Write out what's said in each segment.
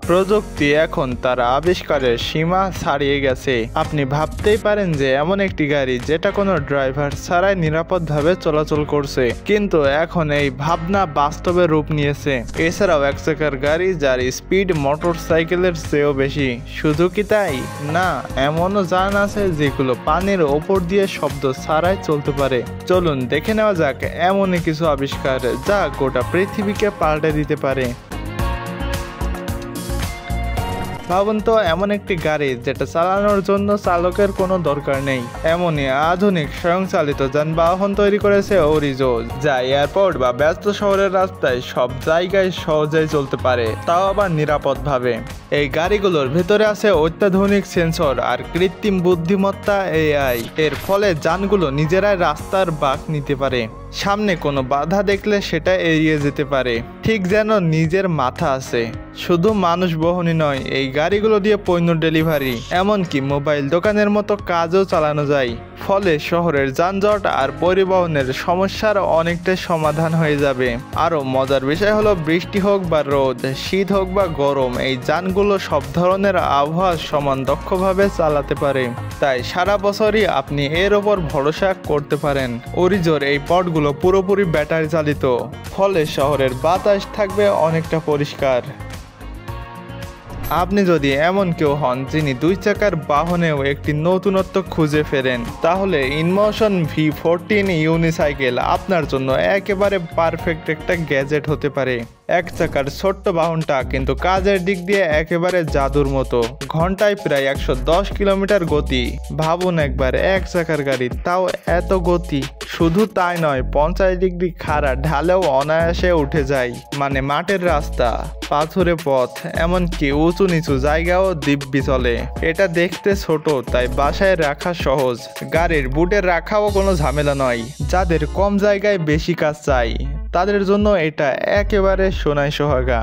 প্রযুক্তি এখন তার আবিষ্কারের সীমা ছাড়িয়ে গেছে। আপনি ভাবতেই পারেন যে এমন একটি গাড়ি যেটা কোনো ড্রাইভার ছাড়াই নিরাপদভাবে চলাচল করছে, কিন্তু এখন এই ভাবনা বাস্তবে রূপ নিয়েছে। এছাড়াও এক চাকার গাড়ি যার স্পিড মোটরসাইকেলের চেয়েও বেশি। শুধু কি তাই না, এমনও যান আছে যেগুলো পানির ওপর দিয়ে শব্দ ছাড়াই চলতে পারে। চলুন দেখে নেওয়া যাক এমনই কিছু আবিষ্কার যা গোটা পৃথিবীকে পাল্টে দিতে পারে। ভাবুন তো, এমন একটি গাড়ি যেটা চালানোর জন্য চালকের কোনো দরকার নেই। এমনই আধুনিক স্বয়ংচালিত যানবাহন তৈরি করেছে অরিজো, যা এয়ারপোর্ট বা ব্যস্ত শহরের রাস্তায় সব জায়গায় সহজেই চলতে পারে, তাও আবার নিরাপদভাবে। এই গাড়িগুলোর ভেতরে আছে অত্যাধুনিক সেন্সর আর কৃত্রিম বুদ্ধিমত্তা এআই। এর ফলে যানগুলো নিজেরাই রাস্তার বাঁক নিতে পারে, সামনে কোনো বাধা দেখলে সেটা এড়িয়ে যেতে পারে, ঠিক যেন নিজের মাথা আছে। শুধু মানুষ বহনই নয়, এই গাড়িগুলো দিয়ে পণ্য ডেলিভারি, এমনকি মোবাইল দোকানের মতো কাজও চালানো যায়। ফলে শহরের যানজট আর পরিবহনের সমস্যার অনেকটাই সমাধান হয়ে যাবে। আরও মজার বিষয় হলো, বৃষ্টি হোক বা রোদ, শীত হোক বা গরম, এই যানগুলো সব ধরনের আবহাওয়া সমান দক্ষভাবে চালাতে পারে। তাই সারা বছরই আপনি এর ওপর ভরসা করতে পারেন। অরিজোর এই পথগুলো পুরোপুরি ব্যাটারি চালিত, ফলে শহরের বাতাস থাকবে অনেকটা পরিষ্কার। আপনি যদি এমন কেউ হন যিনি 2 চাকার বাহনেও একটি নতুনত্ব খুঁজে ফেরেন, তাহলে ইনমোশন V14 ইউনিসাইকেল আপনার জন্য একেবারে পারফেক্ট একটা গ্যাজেট হতে পারে। 1 চাকার ছোট্ট বাহনটা কিন্তু কাজের দিক দিয়ে একেবারে জাদুর মতো। ঘন্টায় প্রায় 110 কিলোমিটার গতি। ভাবুন একবার, 1 চাকার গাড়ি, তাও এত গতি। শুধু তাই নয়, 50 ডিগ্রি খাড়া ঢালেও অনায়াসে উঠে যায়। মানে মাটির রাস্তা, পাথুরে পথ, এমনকি উঁচু নিচু জায়গাও দিব্যি চলে। এটা দেখতে ছোট, তাই বাসায় রাখা সহজ। গাড়ির বুটে রাখাও কোনো ঝামেলা নয়। যাদের কম জায়গায় বেশি কাজ চাই, তাদের জন্য এটা একেবারে সোনায় সোহাগা।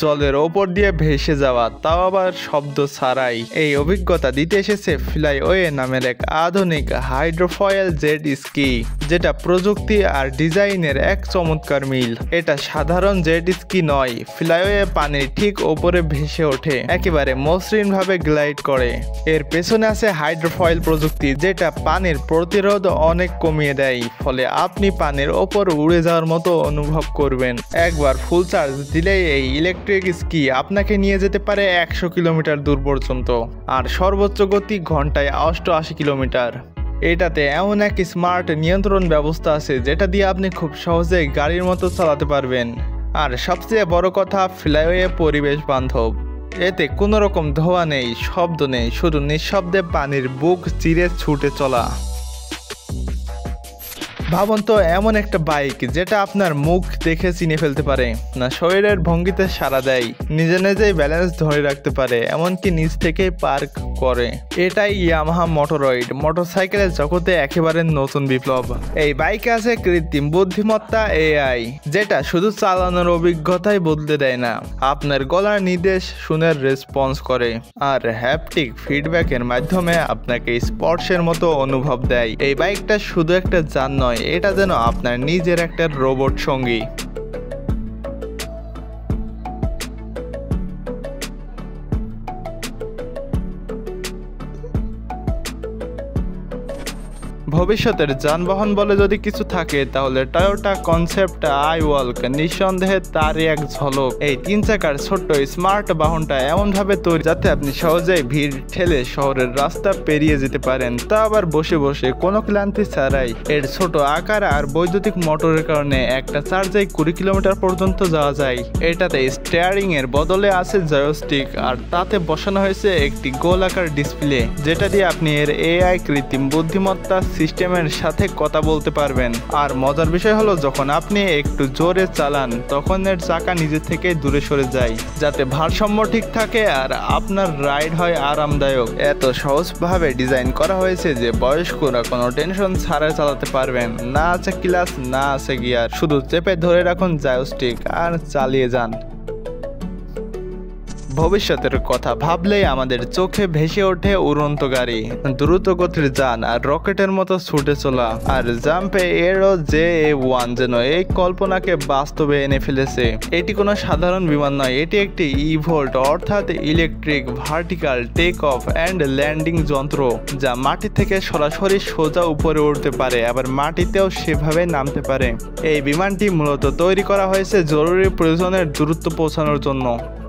জলের ওপর দিয়ে ভেসে যাওয়া, তাও আবার শব্দ ছাড়াই, এই অভিজ্ঞতা দিতে এসেছে ফ্লাইওয়ে নামের এক আধুনিক হাইড্রোফয়েল জেট স্কি, যেটা প্রযুক্তি আর ডিজাইনের এক চমৎকার মিল। এটা সাধারণ জেট স্কি নয়, ফ্লাইওয়ে পানির ঠিক ওপরে ভেসে ওঠে, একেবারে মসৃণভাবে গ্লাইড করে। এর পেছনে আছে হাইড্রোফয়েল প্রযুক্তি, যেটা পানির প্রতিরোধ অনেক কমিয়ে দেয়, ফলে আপনি পানির ওপর উড়ে যাওয়ার মতো অনুভব করবেন। একবার ফুল চার্জ দিলেই এই ইলেকট্রিক স্কি আপনাকে নিয়ে যেতে পারে 100 কিলোমিটার দূর পর্যন্ত, আর সর্বোচ্চ গতি ঘন্টায় 88 কিলোমিটার। এটাতে এমন এক স্মার্ট নিয়ন্ত্রণ ব্যবস্থা আছে যেটা দিয়ে আপনি খুব সহজেই গাড়ির মতো চালাতে পারবেন। আর সবচেয়ে বড় কথা, ফ্লাইওয়ে পরিবেশ বান্ধব। এতে কোনো রকম ধোঁয়া নেই, শব্দ নেই, শুধু নিঃশব্দে পানির বুক চিরে ছুটে চলা। ভাবুন তো, এমন একটা বাইক যেটা আপনার মুখ দেখে চিনে ফেলতে পারে, না শরীরের ভঙ্গিতে সাড়া দেয়, নিজে নিজেই ব্যালেন্স ধরে রাখতে পারে, এমনকি নিজ থেকেই পার্ক করে। এটাই ইয়ামাহা মোটরয়েড মোটরসাইকেলের জগতে একেবারে নতুন বিপ্লব। এই বাইকে আছে কৃত্রিম বুদ্ধিমত্তা এআই, যেটা শুধু চালানোর অভিজ্ঞতাই বদলে দেয় না, আপনার গলার নির্দেশ শুনে রেসপন্স করে, আর হ্যাপটিক ফিডব্যাকের মাধ্যমে আপনাকে স্পর্শের মতো অনুভব দেয়। এই বাইকটা শুধু একটা যান নয়, এটা যেন আপনার নিজের একটা রোবট সঙ্গী। ভবিষ্যতের যানবাহন বলে যদি কিছু থাকে, তাহলে টয়োটা কনসেপ্ট আইওয়ালক নিঃসন্দেহে তারই এক ঝলক। এই 3 চাকার ছোট্ট স্মার্ট বাহনটা এমনভাবে তৈরি যাতে আপনি সহজেই ভিড় ঠেলে শহরের রাস্তা পেরিয়ে যেতে পারেন, তা আবার বসে বসে, কোনো ক্লান্তি ছাড়াই। এর ছোট আকার আর বৈদ্যুতিক মোটরের কারণে একটা চার্জে 20 কিলোমিটার পর্যন্ত যাওয়া যায়। এটাতে স্টিয়ারিং এর বদলে আছে জয়স্টিক, আর তাতে বসানো হয়েছে একটি গোলাকার ডিসপ্লে, যেটা দিয়ে আপনি এর এআই কৃত্রিম বুদ্ধিমত্তা সিস্টেমের সাথে কথা বলতে পারবেন। আর মজার বিষয় হলো, যখন আপনি একটু জোরে চালান, তখন এর চাকা নিজে থেকে দূরে সরে যায়, যাতে ভারসাম্য ঠিক থাকে আর আপনার রাইড হয় আরামদায়ক। এত সহজভাবে ডিজাইন করা হয়েছে যে বয়স্করা কোনো টেনশন ছাড়াই চালাতে পারবেন। না আছে ক্লাচ, না আছে গিয়ার, শুধু চেপে ধরে রাখুন জয়স্টিক আর চালিয়ে যান। ভবিষ্যতের কথা ভাবলেই আমাদের চোখে ভেসে ওঠে উড়ন্ত গাড়ি, দ্রুত গতির যান আর রকেটের মতো ছুটে চলা। আর জাম্পে এরো JA1 যেন এই কল্পনাকে বাস্তবে এনে ফেলেছে। এটি কোনো সাধারণ বিমান নয়, এটি একটি ইভোল্ট অর্থাৎ electric vertical take off and landing যন্ত্র, যা মাটি থেকে সরাসরি সোজা উপরে উঠতে পারে, আবার মাটিতেও সেভাবে নামতে পারে। এই বিমানটি মূলত তৈরি করা হয়েছে জরুরি প্রয়োজনের দূরত্ব পৌঁছানোর জন্য।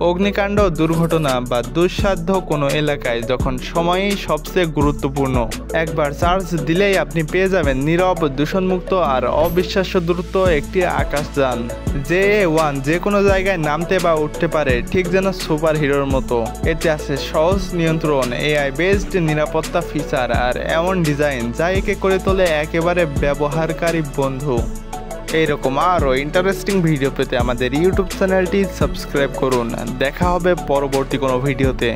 অগ্নিকাণ্ড, দুর্ঘটনা বা দুঃসাধ্য কোনো এলাকায় যখন সময়ই সবচেয়ে গুরুত্বপূর্ণ। একবার চার্জ দিলেই আপনি পেয়ে যাবেন নীরব, দূষণমুক্ত আর অবিশ্বাস্য দ্রুত একটি আকাশযান। JA1 যে কোনো জায়গায় নামতে বা উঠতে পারে, ঠিক যেন সুপার হিরোর মতো। এতে আছে সহজ নিয়ন্ত্রণ, AI বেসড নিরাপত্তা ফিচার আর এমন ডিজাইন যা একে করে তোলে একেবারে ব্যবহারকারী বন্ধু। এইরকম আরও ইন্টারেস্টিং ভিডিও পেতে আমাদের ইউটিউব চ্যানেলটি সাবস্ক্রাইব করুন। দেখা হবে পরবর্তী কোনো ভিডিওতে।